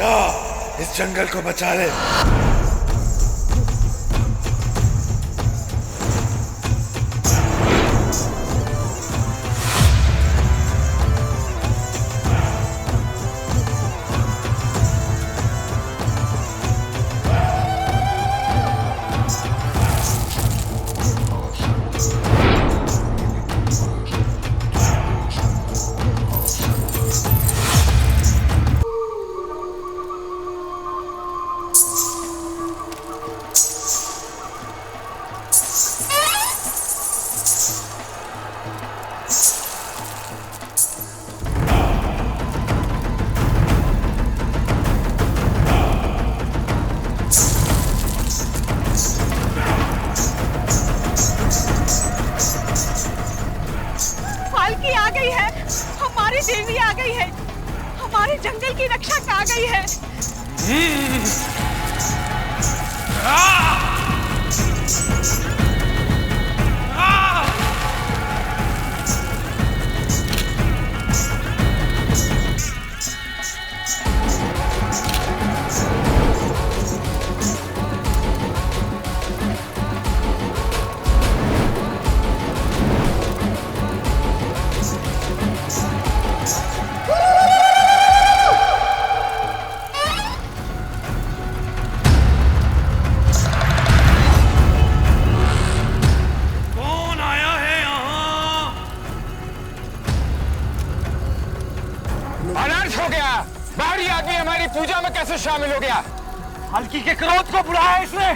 जा, इस जंगल को बचा ले। देवी आ गई है, हमारे जंगल की रक्षक आ गई है। पूजा में कैसे शामिल हो गया? हल्की के क्रोध को बुलाया इसने।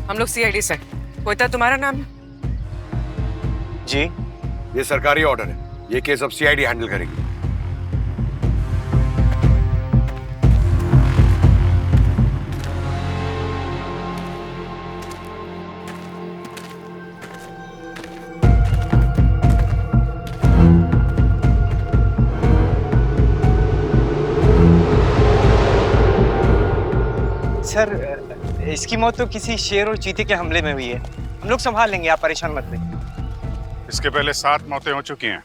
हम लोग सीआईडी से। कोयता तुम्हारा नाम है? जी, ये सरकारी ऑर्डर है, ये केस अब सीआईडी हैंडल करेगी। सर इसकी मौत तो किसी शेर और चीते के हमले में हुई है। हम लोग संभाल लेंगे, आप परेशान मत रहिए। इसके पहले 7 मौतें हो चुकी हैं।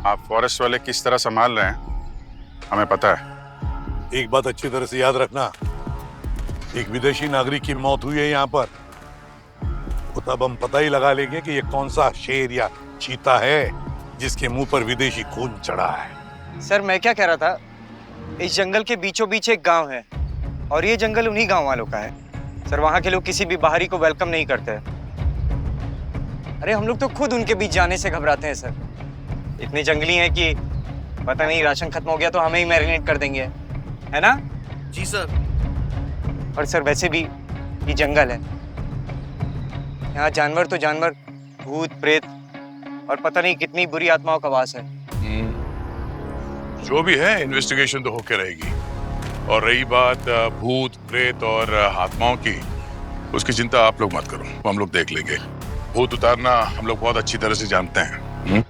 आप फॉरेस्ट वाले किस तरह संभाल रहे हैं हमें पता है। एक बात अच्छी तरह से याद रखना, एक विदेशी नागरिक की मौत हुई है यहाँ पर, तो तब हम पता ही लगा लेंगे कि ये कौन सा शेर या चीता है जिसके मुंह पर विदेशी खून चढ़ा है। सर मैं क्या कह रहा था, इस जंगल के बीचों बीच एक गांव है और ये जंगल उन्हीं गांव वालों का है। सर वहाँ के लोग किसी भी बाहरी को वेलकम नहीं करते। अरे हम लोग तो खुद उनके बीच जाने से घबराते हैं सर। इतने जंगली हैं कि पता नहीं राशन खत्म हो गया तो हमें ही मैरिनेट कर देंगे, है ना? जी सर। और सर वैसे भी ये जंगल है, यहाँ जानवर तो जानवर, भूत प्रेत और पता नहीं कितनी बुरी आत्माओं का वास है। जो भी है इन्वेस्टिगेशन तो होके रहेगी। और रही बात भूत प्रेत और आत्माओं की, उसकी चिंता आप लोग मत करो, हम लोग देख लेंगे। भूत उतारना हम लोग बहुत अच्छी तरह से जानते हैं।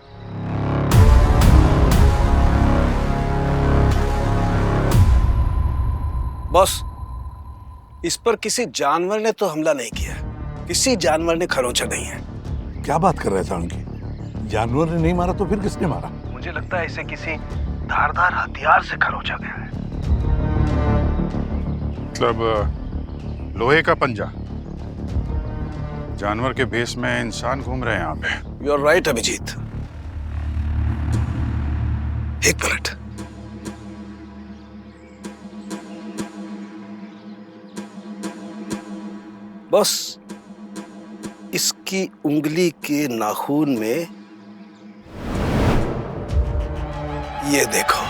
बॉस, इस पर किसी जानवर ने तो हमला नहीं किया, किसी जानवर ने खरोंचा नहीं है। क्या बात कर रहे थे उनकी? जानवर ने नहीं मारा तो फिर किसने मारा? मुझे लगता है इसे किसी धारदार हथियार से खरोंचा गया है। मतलब लोहे का पंजा? जानवर के भेष में इंसान घूम रहे हैं यहाँ पे। You are right Abhijeet. एक मिनट। बस इसकी उंगली के नाखून में ये देखो,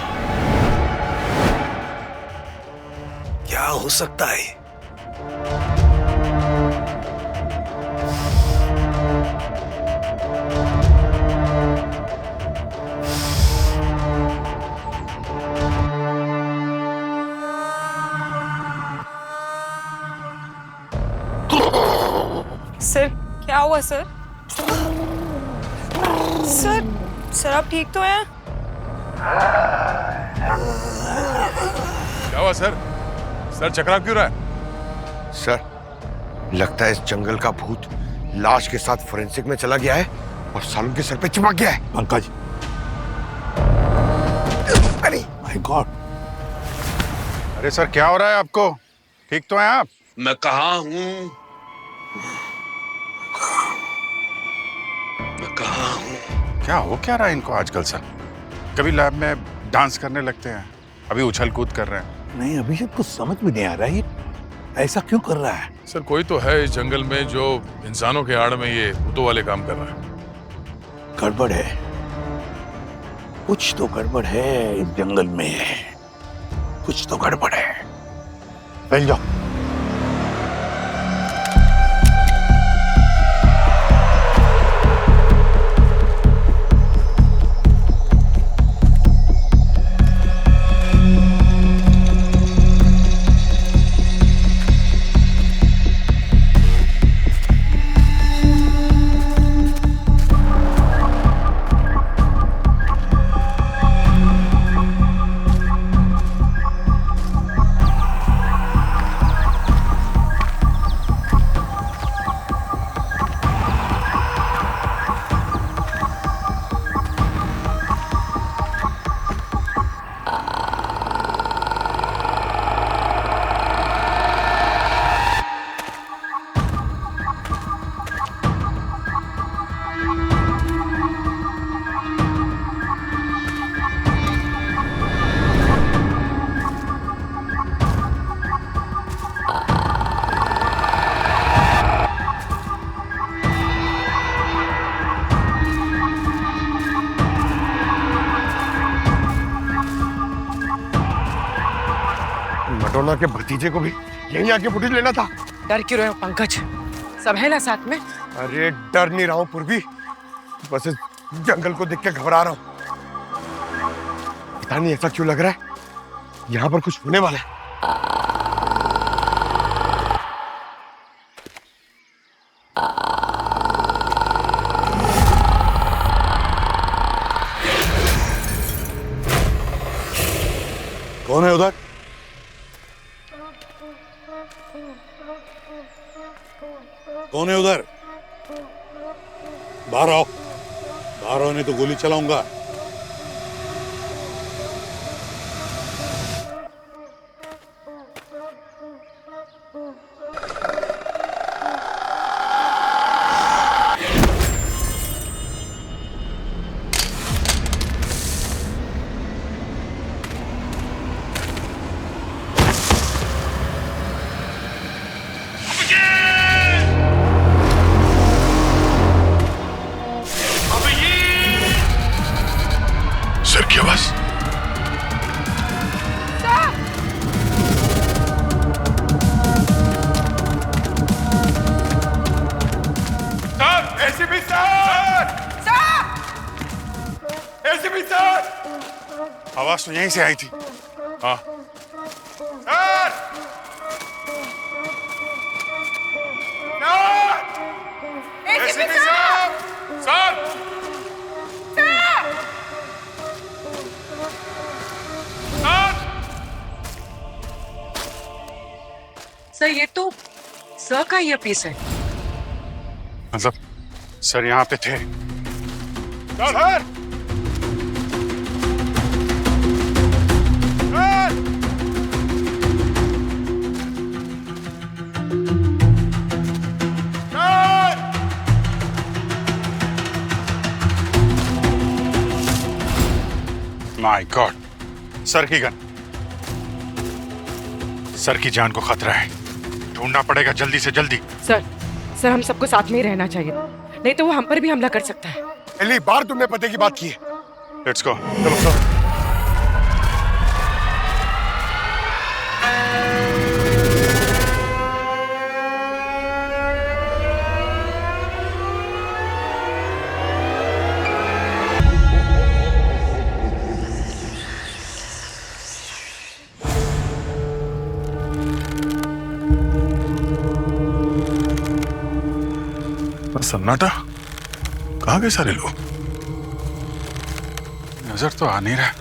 क्या हो सकता है? सर क्या हुआ सर? सर आप ठीक तो हैं? क्या हुआ सर? सर चकरा क्यों रहा है? सर लगता है इस जंगल का भूत लाश के साथ फोरेंसिक में चला गया है और सालुन के सर पे चिपक गया है। पंकज, अरे माय गॉड, अरे सर क्या हो रहा है आपको? ठीक तो हैं आप? मैं कहाँ हूँ? मैं कहाँ हूँ? क्या हो क्या रहा है इनको आजकल सर? कभी लैब में डांस करने लगते हैं, अभी उछल कूद कर रहे हैं। नहीं अभिजीत, कुछ समझ में नहीं आ रहा है, ये ऐसा क्यों कर रहा है? सर कोई तो है इस जंगल में जो इंसानों के आड़ में ये भूतों वाले काम कर रहा है। गड़बड़ है, कुछ तो गड़बड़ है इस जंगल में, कुछ तो गड़बड़ है। फैल जाओ। मडोना के भतीजे को भी यहीं आके फुटेज लेना था। डर क्यों रहे हो पंकज? सब है ना साथ में? अरे डर नहीं रहा हूँ पूर्वी, बस इस जंगल को देख के घबरा रहा हूँ। पता नहीं ऐसा क्यों लग रहा है, यहाँ पर कुछ होने वाला है। कौन है उधर? कौन है उधर? बाहर आओ, बाहर आओ नहीं तो गोली चलाऊंगा। सर क्या बस? ACP sir! ACP sir! आवाज तो यहीं से आई थी। हाँ सर! एसीपी साहब! सर सर ये तो सर का ये पीस है। मतलब सर यहाँ पे थे? Sir! Sir! Sir! My God, sir की गन। सर की जान को खतरा है, ढूंढना पड़ेगा जल्दी से जल्दी। सर हम सबको साथ में ही रहना चाहिए, नहीं तो वो हम पर भी हमला कर सकता है। पहली बार तुमने पते की बात की है। Let's go. चलो सर। सन्नाटा, कहाँ गए सारे लोग? नजर तो आ नहीं रहा।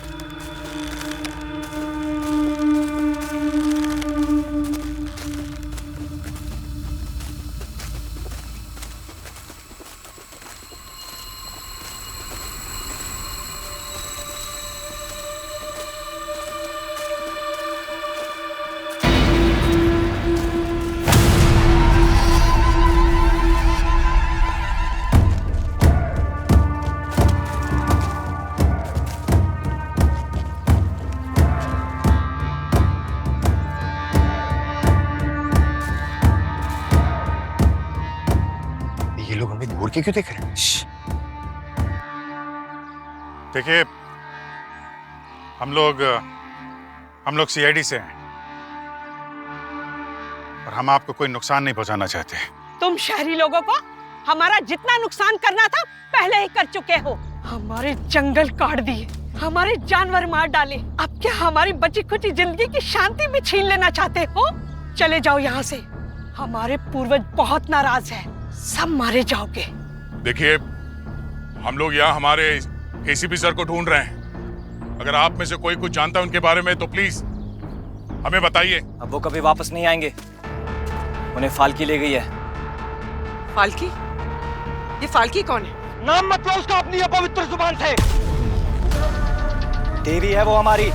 ये लोग हमें घूर के क्यों देख रहे हैं? देखिए, हम लोग सीआईडी से हैं और हम आपको कोई नुकसान नहीं पहुंचाना चाहते। तुम शहरी लोगों को हमारा जितना नुकसान करना था पहले ही कर चुके हो। हमारे जंगल काट दिए, हमारे जानवर मार डाले, अब क्या हमारी बची खुची जिंदगी की शांति भी छीन लेना चाहते हो? चले जाओ यहाँ से, हमारे पूर्वज बहुत नाराज हैं, सब मारे जाओगे। देखिए, हम लोग यहाँ हमारे एसीपी सर को ढूंढ रहे हैं। अगर आप में से कोई कुछ जानता है उनके बारे में तो प्लीज हमें बताइए। अब वो कभी वापस नहीं आएंगे, उन्हें फाल्की ले गई है। फाल्की? ये फाल्की कौन है? नाम मत लो उसका अपनी अपवित्र जुबान से। देवी है वो हमारी।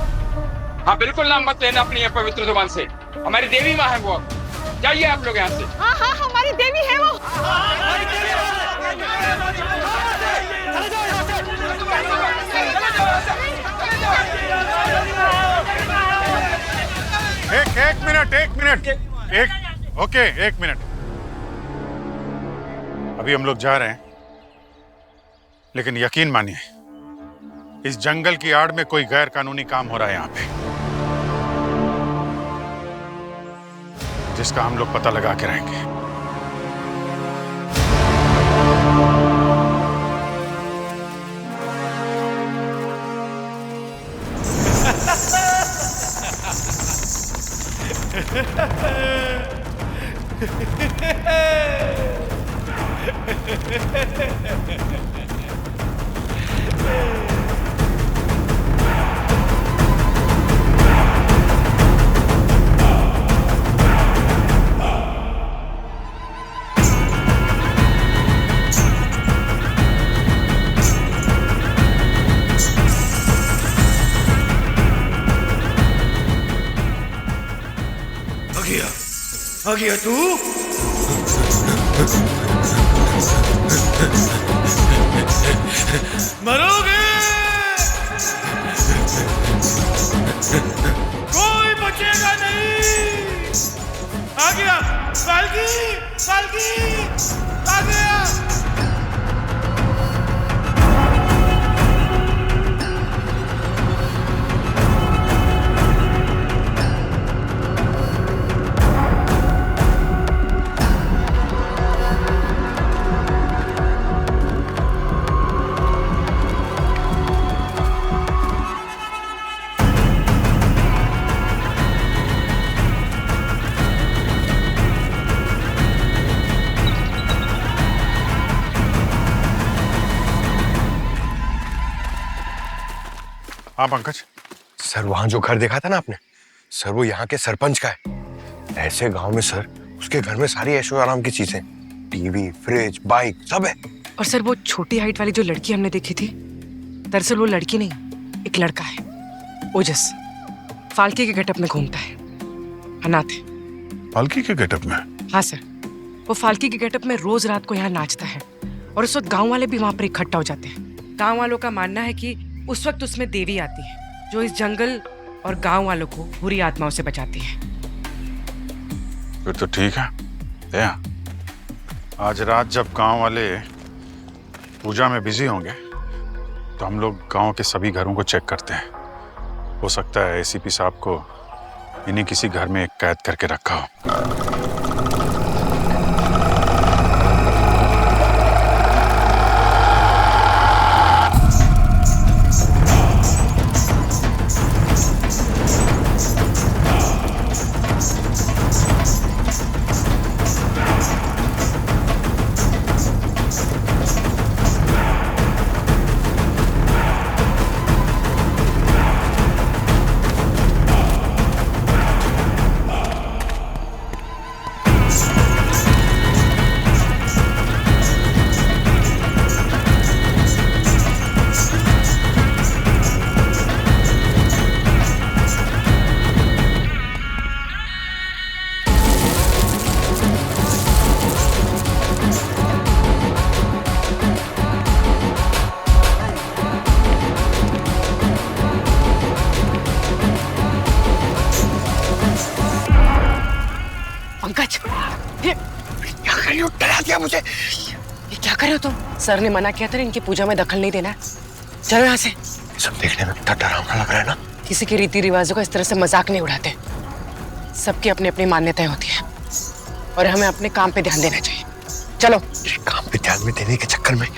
हाँ बिल्कुल, नाम मत लेना अपनी पवित्र जुबान से। हमारी देवी माँ है वो। जाइए आप लोग यहाँ से। हाँ हाँ, हमारी देवी है वो। एक मिनट। अभी हम लोग जा रहे हैं, लेकिन यकीन मानिए इस जंगल की आड़ में कोई गैर कानूनी काम हो रहा है यहाँ पे, जिसका हम लोग पता लगा के रहेंगे। आ गया तू? मरोगे, कोई बचेगा नहीं। आ गया फाल्की, फाल्की आ गया। हाँ पंकज। सर वहां जो घर देखा था ना आपने, सर वो यहाँ के सरपंच का है। ऐसे गांव में सर उसके घर में सारी ऐशो आराम की चीजें, टीवी, फ्रिज, बाइक सब है। और सर वो छोटी हाइट वाली जो लड़की हमने देखी थी, दरअसल वो लड़की नहीं, एक लड़का है, ओजस। फाल्की के गेटअप में घूमता है, अनाथ है। फाल्की के गेटअप में? हाँ सर, वो फाल्की के गेटअप में रोज रात को यहाँ नाचता है और उस वक्त गाँव वाले भी वहाँ पर इकट्ठा हो जाते हैं। गाँव वालों का मानना है कि उस वक्त उसमें देवी आती है जो इस जंगल और गांव वालों को बुरी आत्माओं से बचाती है। फिर तो ठीक है। दया, आज रात जब गांव वाले पूजा में बिजी होंगे तो हम लोग गांव के सभी घरों को चेक करते हैं। हो सकता है एसीपी साहब को इन्हीं किसी घर में कैद करके रखा हो। पंकज, क्या कर रही हो? डरा दिया मुझे। ये क्या कर रहे हो तुम? सर ने मना किया था इनकी पूजा में दखल नहीं देना है। चलो यहाँ से। सब देखने में कितना डरावना लग रहा है ना। किसी के रीति रिवाजों का इस तरह से मजाक नहीं उड़ाते। सबकी अपनी अपनी मान्यताएं होती है और हमें अपने काम पे ध्यान देना चाहिए। चलो। काम पे ध्यान में देने के चक्कर में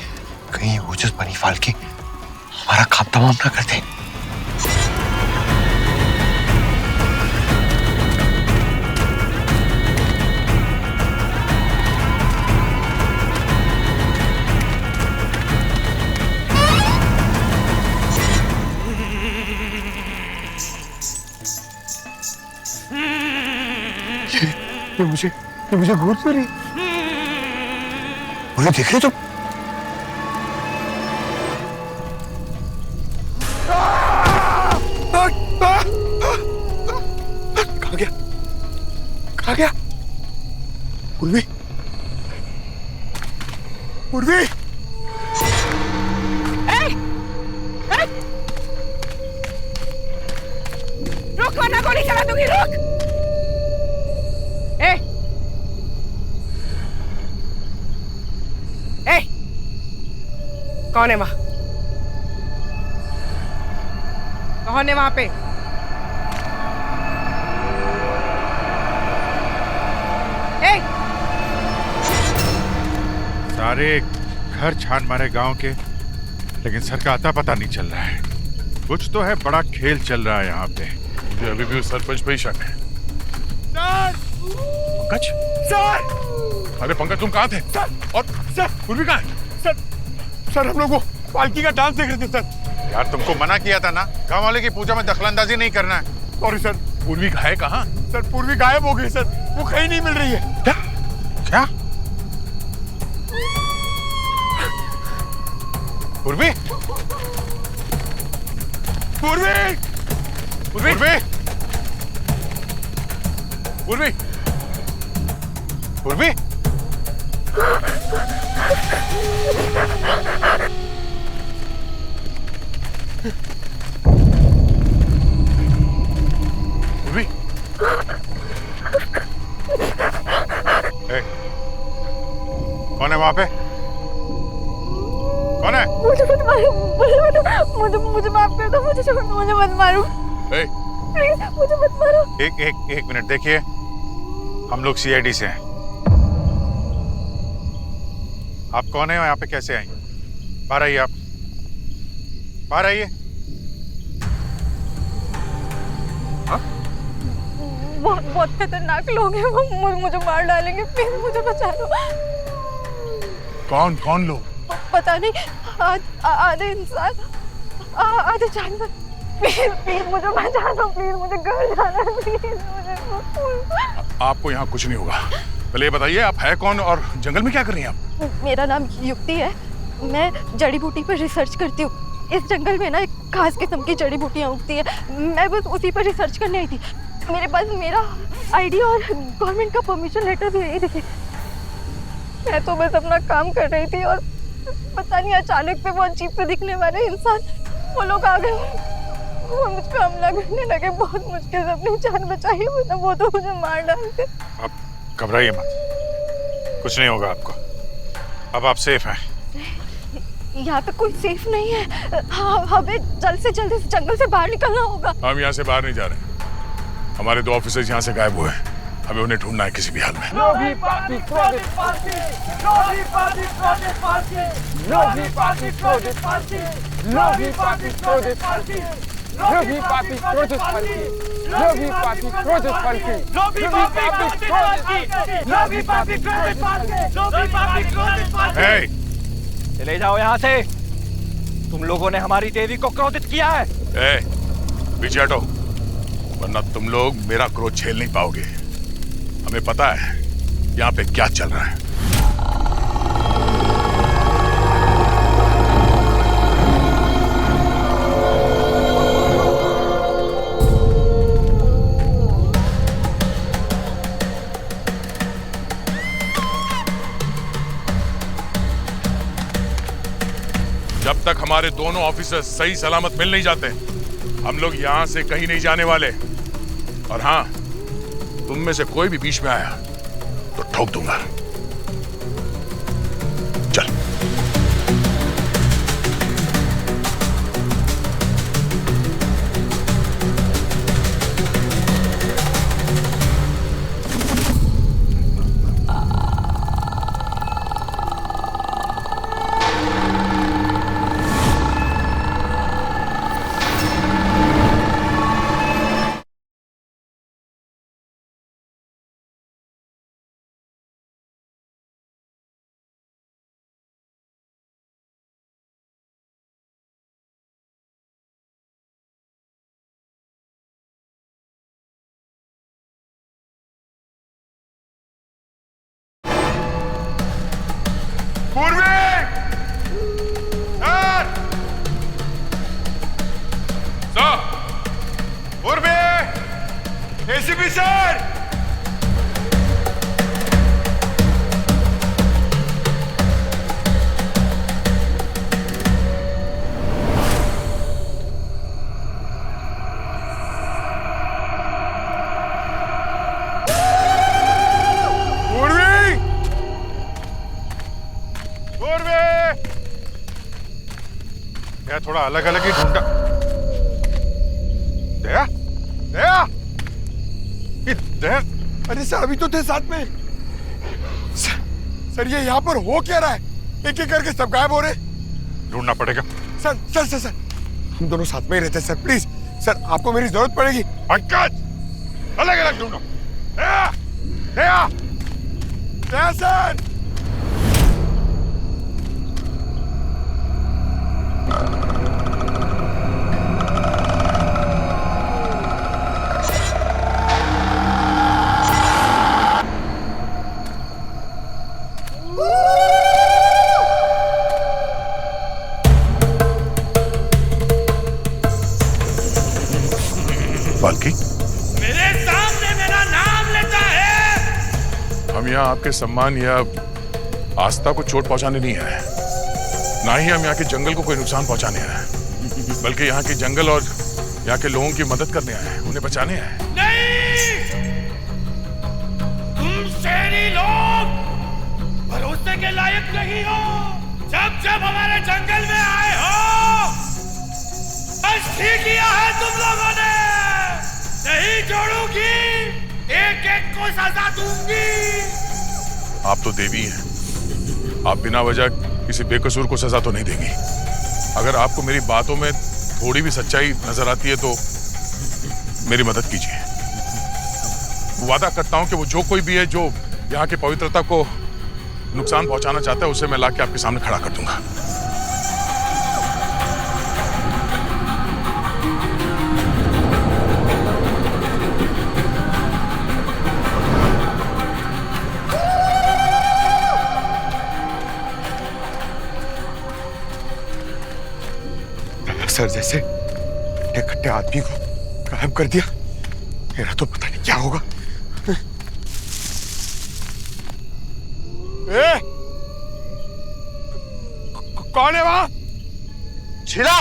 कहीं ओजस बनी फालकी हमारा काम तमाम ना कर दे। ये मुझे घूर तो रही। मुझे देख रहे तुम? कहाँ गया? कहाँ गया? उर्वी, उर्वी! रुक वरना गोली चला दूंगी। रुक। ए, ए, कौन है वहां? कौन है वहां पे? ए, सारे घर छान मारे गांव के, लेकिन सर का आता पता नहीं चल रहा है। कुछ तो है, बड़ा खेल चल रहा है यहाँ पे। मुझे अभी भी उस सरपंच पे ही शक है। पंकज, सर! अरे पंकज तुम कहाँ थे? सर! और सर! पूर्वी कहाँ है? सर हम लोग वो पालकी का डांस देख रहे थे सर। यार तुमको मना किया था ना, गांव वाले की पूजा में दखलंदाजी नहीं करना है। Sorry sir. पूर्वी है कहाँ? सर पूर्वी गायब हो गई सर, वो कहीं नहीं मिल रही है। क्या? क्या? पूर्वी? पूर्वी! पूर्वी! पूर्वी! पूर्वी? पूर्वी! कौन है वहां पे? कौन है? मुझे मत मारो, मुझे माफ कर दो, मुझे छोड़ दो, मुझे मत मारो। प्लीज मुझे मत मारो। एक मिनट देखिए, हम लोग सीआईडी से हैं। आप कौन है और यहाँ पे कैसे आई? बाहर आइए, आप बाहर आइए। बहुत खतरनाक लोग हैं, वो मुझे मार डालेंगे। प्लीज मुझे बचा लो। कौन लोग? पता नहीं, आधे इंसान आधे जानवर। प्लीज मुझे बचा लो। प्लीज मुझे घर जाना है। प्लीज मुझे। आपको यहाँ कुछ नहीं होगा। पहले ये बताइए आप है कौन और जंगल में क्या कर रही हैं आप? मेरा नाम युक्ति है। मैं जड़ी बूटी पर रिसर्च करती हूँ। इस जंगल में ना एक खास किस्म की जड़ी बूटियाँ उगती हैं। मैं बस उसी पर रिसर्च करने आई थी। मेरे पास मेरा आईडी और गवर्नमेंट का परमिशन लेटर भी है। देखिए, मैं तो बस अपना काम कर रही थी और पता नहीं अचानक से वो अजीब से दिखने वाले इंसान वो लोग आ गए, वो मुझ पे हमला करने लगे। बहुत मुश्किल से अपनी जान बचाई, वरना वो तो मुझे मार डालते। आप घबराइए मत, कुछ नहीं होगा आपको। अब आप सेफ हैं। यहाँ पे कोई सेफ नहीं है। हाँ, हमें जल्द से जल्द इस जंगल से बाहर निकलना होगा। हम यहाँ से बाहर नहीं जा रहे। हमारे 2 ऑफिसर्स यहाँ से गायब हुए हैं। हमें उन्हें ढूंढना है किसी भी हाल में। चले जाओ यहाँ से। तुम लोगों ने हमारी देवी को क्रोधित किया है। पीछे हटो, वरना तुम लोग मेरा क्रोध झेल नहीं पाओगे। हमें पता है यहाँ पे क्या चल रहा है। जब तक हमारे दोनों ऑफिसर सही सलामत मिल नहीं जाते, हम लोग यहां से कहीं नहीं जाने वाले। और हाँ, तुम में से कोई भी बीच में आया तो ठोक दूंगा। चल। एसीपी सर, थोड़ा अलग अलग ही ढूंढा। दया, दया, दया, अरे सर अभी तो थे साथ में। सर ये यहाँ पर हो क्या रहा है? एक एक करके सब गायब हो रहे। ढूंढना पड़ेगा। सर सर सर सर हम दोनों साथ में ही रहते हैं सर, प्लीज सर, आपको मेरी जरूरत पड़ेगी। पंकज, अलग अलग ढूंढो। दया, दया, दया सर। बाल्की, मेरे सामने मेरा नाम लेता है। हम यहाँ आपके सम्मान या आस्था को चोट पहुंचाने नहीं आए, ना ही हम यहाँ के जंगल को कोई नुकसान पहुंचाने आए, बल्कि यहाँ के जंगल और यहाँ के लोगों की मदद करने आए हैं, उन्हें बचाने आए हैं। नहीं, तुम शहरी लोग भरोसे के लायक नहीं हो। जब जब हमारे जंगल में आए हो, बस ठीक किया है तुम लोगों ने। नहीं छोड़ूंगी, एक एक को सजा दूंगी। आप तो देवी हैं, आप बिना वजह किसी बेकसूर को सजा तो नहीं देंगी। अगर आपको मेरी बातों में थोड़ी भी सच्चाई नजर आती है तो मेरी मदद कीजिए। वादा करता हूं कि वो जो कोई भी है जो यहाँ की पवित्रता को नुकसान पहुंचाना चाहता है, उसे मैं लाके आपके सामने खड़ा कर दूंगा। सर जैसे खट्टे आदमी को गायब कर दिया, मेरा तो पता नहीं क्या होगा। कौन है वहां? छिला,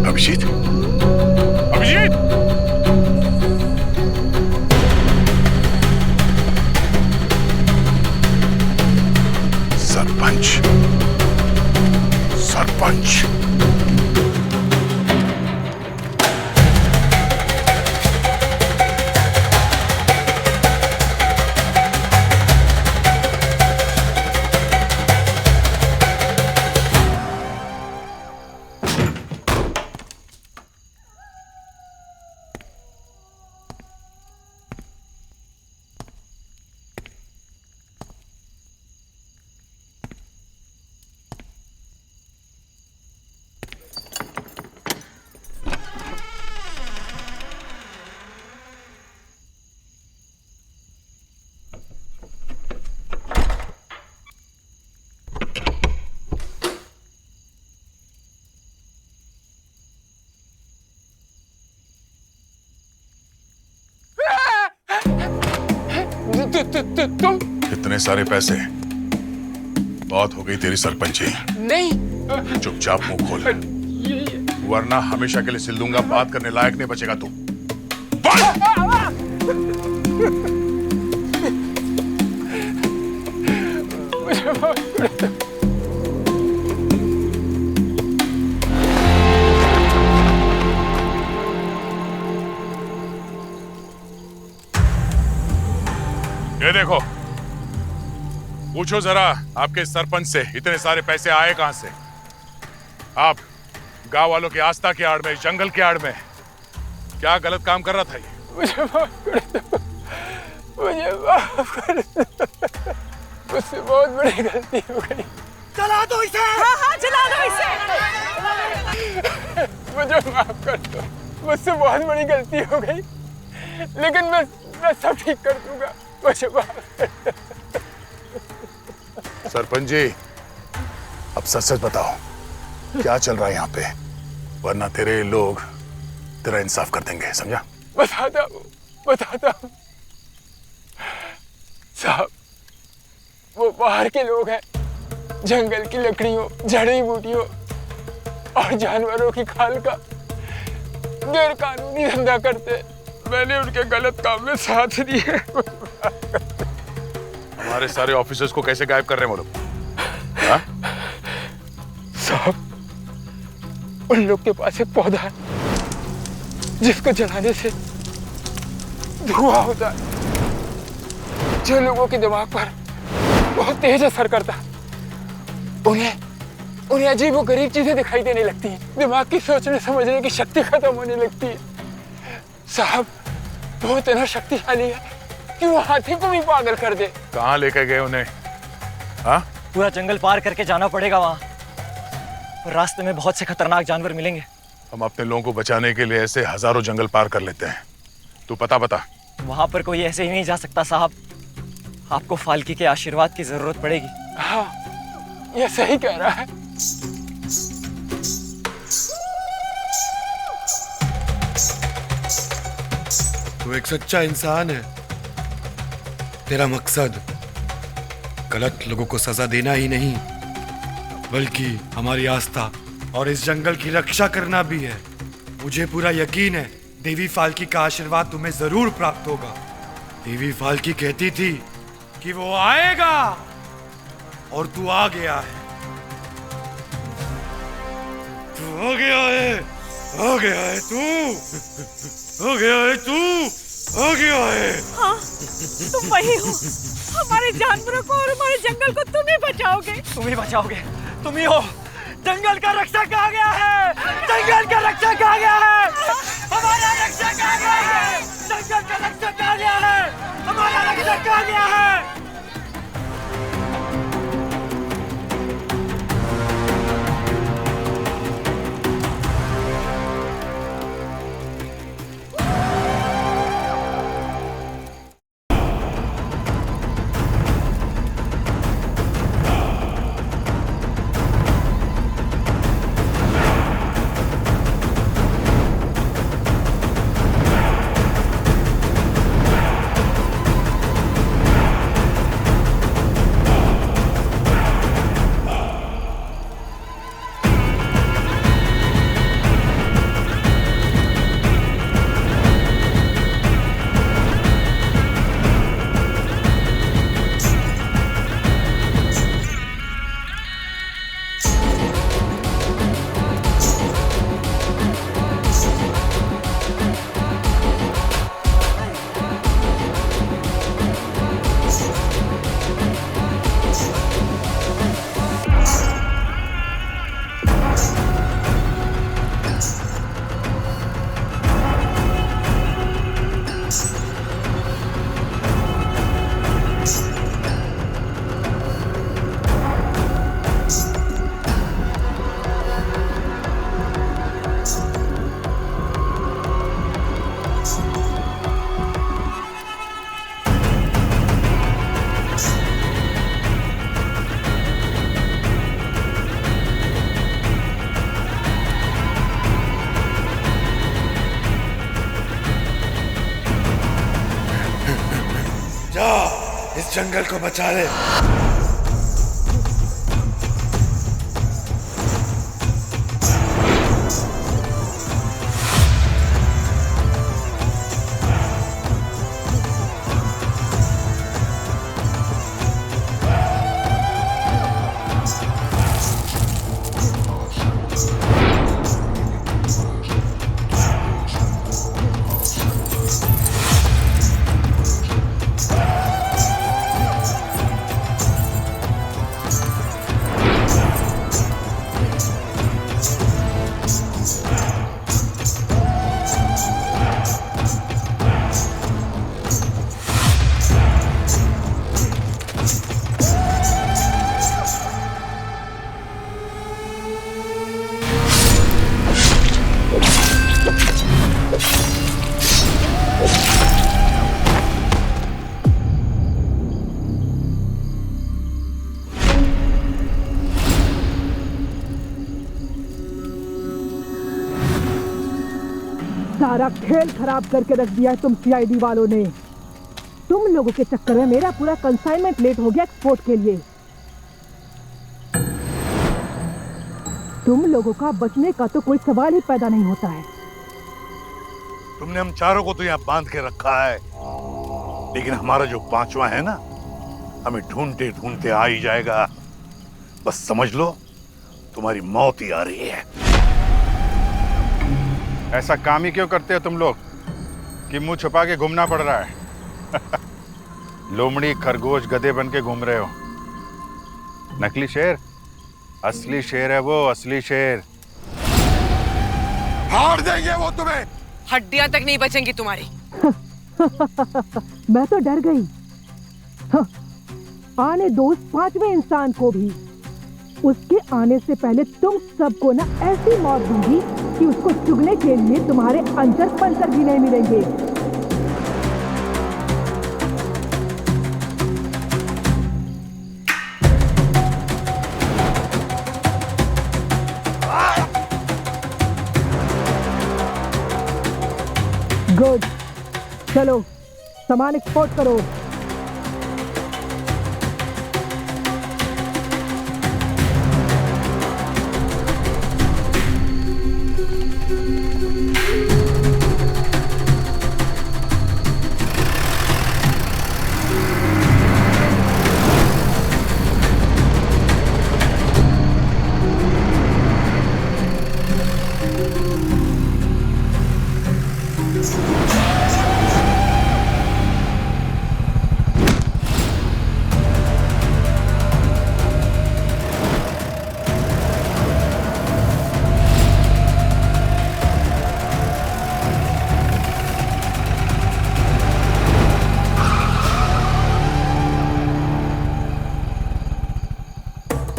अभिजीत, अभिजीत, सरपंच, सरपंच। तुम इतने सारे पैसे, बहुत हो गई तेरी सरपंची। नहीं, चुपचाप मुंह खोल, वरना हमेशा के लिए सिल दूंगा। बात करने लायक नहीं बचेगा तू। ये देखो, पूछो जरा आपके सरपंच से इतने सारे पैसे आए कहां से? आप गांव वालों की आस्था की आड़ में, जंगल की आड़ में क्या गलत काम कर रहा था ये? मुझे माफ कर दो, मुझे माफ कर दो, मुझसे बहुत बड़ी गलती हो गई। जला दो इसे। हाँ हाँ, जला दो इसे। मुझे माफ कर दो, मुझसे बहुत बड़ी गलती हो गई, लेकिन मैं सब ठीक कर दूंगा। मुझे माफ कर दो। सरपंच जी, अब सच सच बताओ क्या चल रहा है यहाँ पे, वरना तेरे लोग तेरा इंसाफ कर देंगे, समझा? बताता हूँ साहब, वो बाहर के लोग हैं, जंगल की लकड़ियों, जड़ी बूटियों और जानवरों की खाल का गैर कानूनी धंधा करते। मैंने उनके गलत काम में साथ दिए। हमारे सारे ऑफिसर्स को कैसे गायब कर रहे हैं वो लोग? साहब, उन लोग के पास एक पौधा है जिसको जलाने से धुआं होता है, जो लोगों के दिमाग पर बहुत तेज असर करता है। उन्हें अजीब और गरीब चीजें दिखाई देने लगती हैं, दिमाग की सोचने समझने की शक्ति खत्म होने लगती है। साहब वो इतना शक्तिशाली है कि वो हाथी को भी पागल कर दे। कहाँ लेकर गए उन्हें? हाँ, पूरा जंगल पार करके जाना पड़ेगा वहाँ, और रास्ते में बहुत से खतरनाक जानवर मिलेंगे। हम अपने लोगों को बचाने के लिए ऐसे हजारों जंगल पार कर लेते हैं। तू पता बता। वहाँ पर कोई ऐसे ही नहीं जा सकता साहब, आपको फाल्की के आशीर्वाद की जरूरत पड़ेगी। हाँ, ये सही कह रहा है। तू एक सच्चा इंसान है। तेरा मकसद गलत लोगों को सजा देना ही नहीं, बल्कि हमारी आस्था और इस जंगल की रक्षा करना भी है। मुझे पूरा यकीन है देवी फाल्की का आशीर्वाद तुम्हें जरूर प्राप्त होगा। देवी फाल्की कहती थी कि वो आएगा, और तू आ गया है। तू आ गया है, आ गया है तू, आ गया है तू, आ गया है। हाँ, तुम वही हो। हमारे जानवरों को और हमारे जंगल को तुम ही बचाओगे। तुम ही बचाओगे, तुम ही हो। जंगल का रक्षक आ गया है, जंगल का रक्षक आ गया है, हमारा रक्षक आ गया है, जंगल का रक्षक आ गया है, हमारा रक्षक आ गया है। इस जंगल को बचा ले। सारा खेल खराब करके रख दिया है तुम सीआईडी वालों ने। तुम लोगों के चक्कर में मेरा पूरा कंसाइनमेंट लेट हो गया एक्सपोर्ट के लिए। तुम लोगों का बचने का तो कोई सवाल ही पैदा नहीं होता है। तुमने हम चारों को तो यहाँ बांध के रखा है, लेकिन हमारा जो पांचवा है ना, हमें ढूंढते ढूंढते आ ही जाएगा। बस समझ लो तुम्हारी मौत ही आ रही है। ऐसा काम ही क्यों करते हो तुम लोग कि मुंह छुपा के घूमना पड़ रहा है? लोमड़ी खरगोश गधे बन के घूम रहे हो। नकली शेर, असली शेर है वो, असली शेर। हार देंगे वो तुम्हें। हड्डियां तक नहीं बचेंगी तुम्हारी। मैं तो डर गई। हाँ, आने दो उस पांचवें इंसान को भी। उसके आने से पहले तुम सबको ना ऐसी मौत दूंगी कि उसको चुगने के लिए तुम्हारे अंजर पंजर भी नहीं मिलेंगे। गुड, चलो सामान एक्सपोर्ट करो।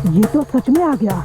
ये तो सच में आ गया।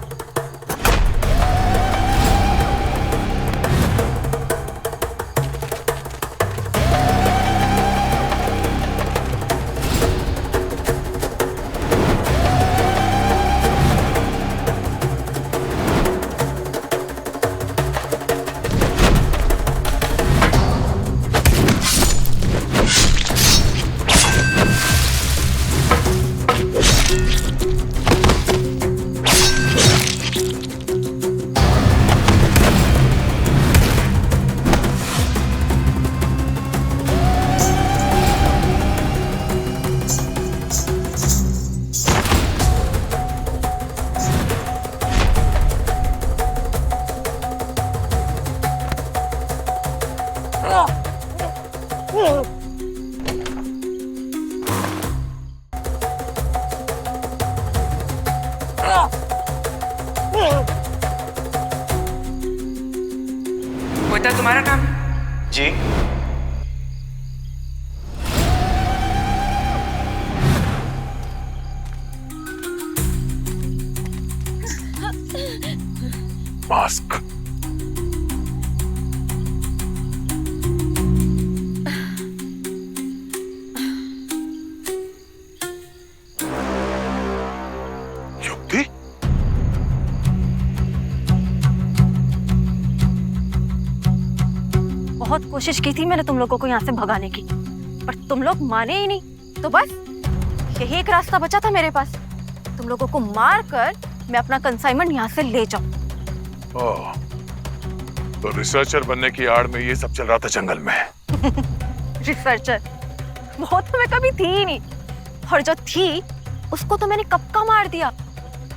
बेटा तुम्हारा नाम? जी मास्क। युक्ति? बहुत कोशिश की थी मैंने तुम लोगों को यहाँ से भगाने की, पर तुम लोग माने ही नहीं। तो बस यही एक रास्ता बचा था मेरे पास, तुम लोगों को मार कर मैं अपना कंसाइनमेंट यहाँ से ले जाऊं। ओह, तो रिसर्चर बनने की आड़ में ये सब चल रहा था जंगल में। रिसर्चर वो तो मैं कभी थी ही नहीं, और जो थी उसको तो मैंने कब का मार दिया।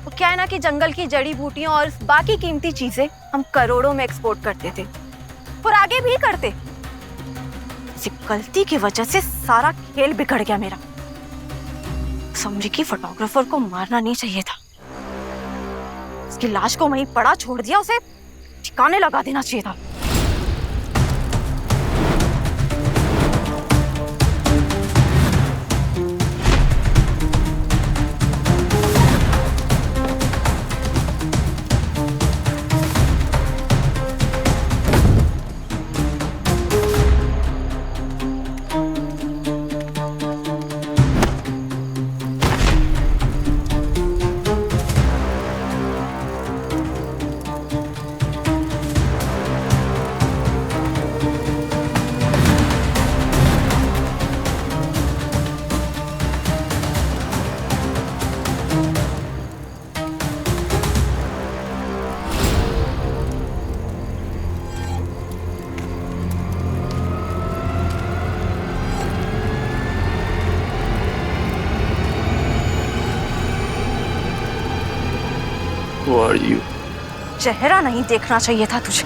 वो क्या है ना कि जंगल की जड़ी बूटियां और बाकी कीमती चीजें हम करोड़ों में एक्सपोर्ट करते थे और आगे भी करते। इसी गलती की वजह से सारा खेल बिगड़ गया मेरा। समझी कि फोटोग्राफर को मारना नहीं चाहिए था, उसकी लाश को वहीं पड़ा छोड़ दिया, उसे ठिकाने लगा देना चाहिए था। Who are you? चेहरा नहीं देखना चाहिए था तुझे।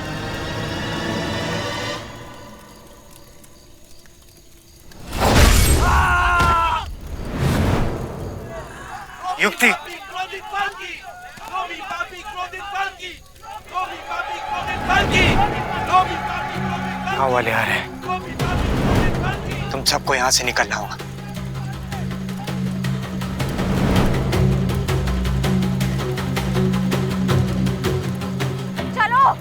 युक्ति गाँव वाले आ रहे हैं। तुम सबको यहाँ से निकलना होगा। चलो।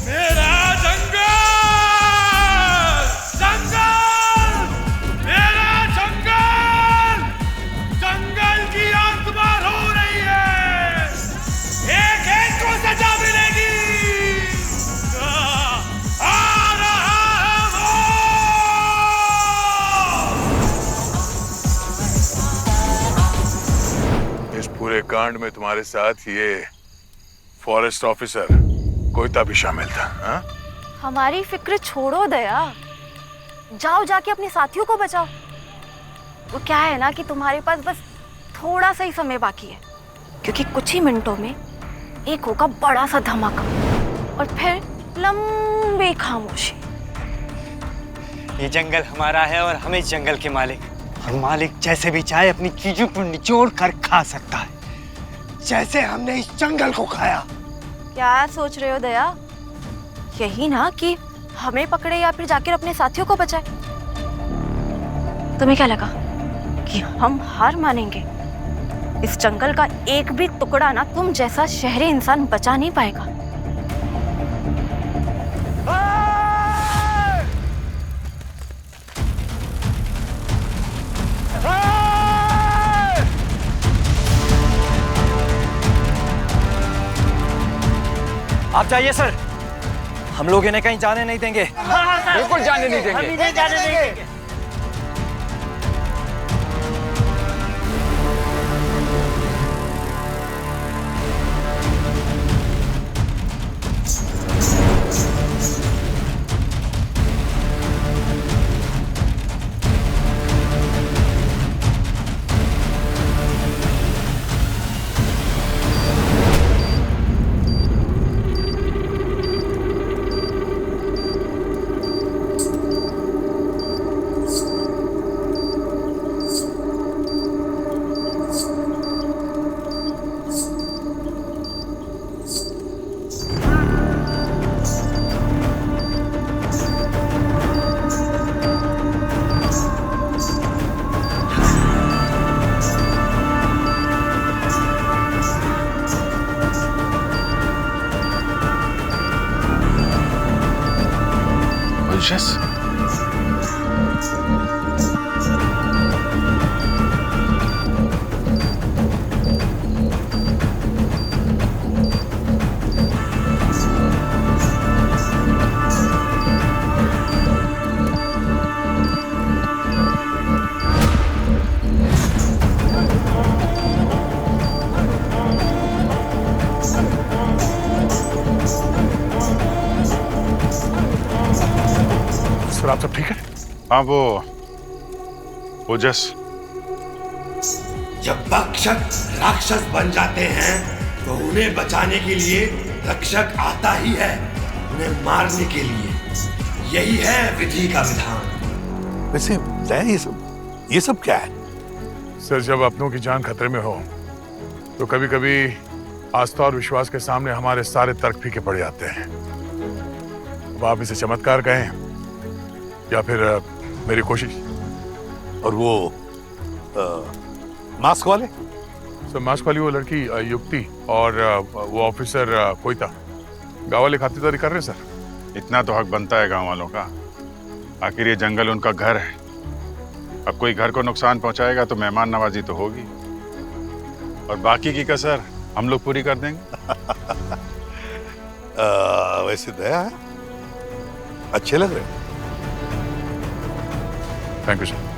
मेरा जंगल, जंगल, मेरा जंगल, जंगल की आत्मा रो रही है। एक एक को सजा मिलेगी। आ रहा है वो। इस पूरे कांड में तुम्हारे साथ ये फॉरेस्ट ऑफिसर कोयता भी शामिल था। हाँ? हमारी फिक्र छोड़ो दया, जाओ जाके अपने साथियों को बचाओ। वो क्या है ना कि तुम्हारे पास बस थोड़ा सा ही समय बाकी है, क्योंकि कुछ ही मिनटों में एक होगा बड़ा सा धमाका और फिर लंबी खामोशी। ये जंगल हमारा है और हम इस जंगल के मालिक। और मालिक जैसे भी चाहे अपनी चीजों को निचोड़ कर खा सकता है, जैसे हमने इस जंगल को खाया। क्या सोच रहे हो दया? यही ना कि हमें पकड़े या फिर जाकर अपने साथियों को बचाए? तुम्हें क्या लगा कि हम हार मानेंगे? इस जंगल का एक भी टुकड़ा ना तुम जैसा शहरी इंसान बचा नहीं पाएगा। आप जाइए सर, हम लोग इन्हें कहीं जाने नहीं देंगे। बिल्कुल जाने नहीं देंगे। Yes. सर आप सब ठीक है? हाँ वो जस जब भक्षक राक्षस बन जाते हैं तो उन्हें बचाने के लिए रक्षक आता ही है, उन्हें मारने के लिए। यही है विधि का विधान। वैसे ये सब क्या है? सर जब अपनों की जान खतरे में हो तो कभी कभी आस्था और विश्वास के सामने हमारे सारे तर्क फीके पड़ जाते हैं। अब आप इसे चमत्कार कहें या फिर मेरी कोशिश। और वो मास्क वाले? सर मास्क वाली वो लड़की युक्ति और वो ऑफिसर कोयता गाँव वाले खातिरदारी कर रहे हैं सर। इतना तो हक बनता है गांव वालों का, आखिर ये जंगल उनका घर है। अब कोई घर को नुकसान पहुंचाएगा तो मेहमान नवाजी तो होगी, और बाकी की कसर हम लोग पूरी कर देंगे। वैसे दया है, अच्छे लग रहे। Thank you sir.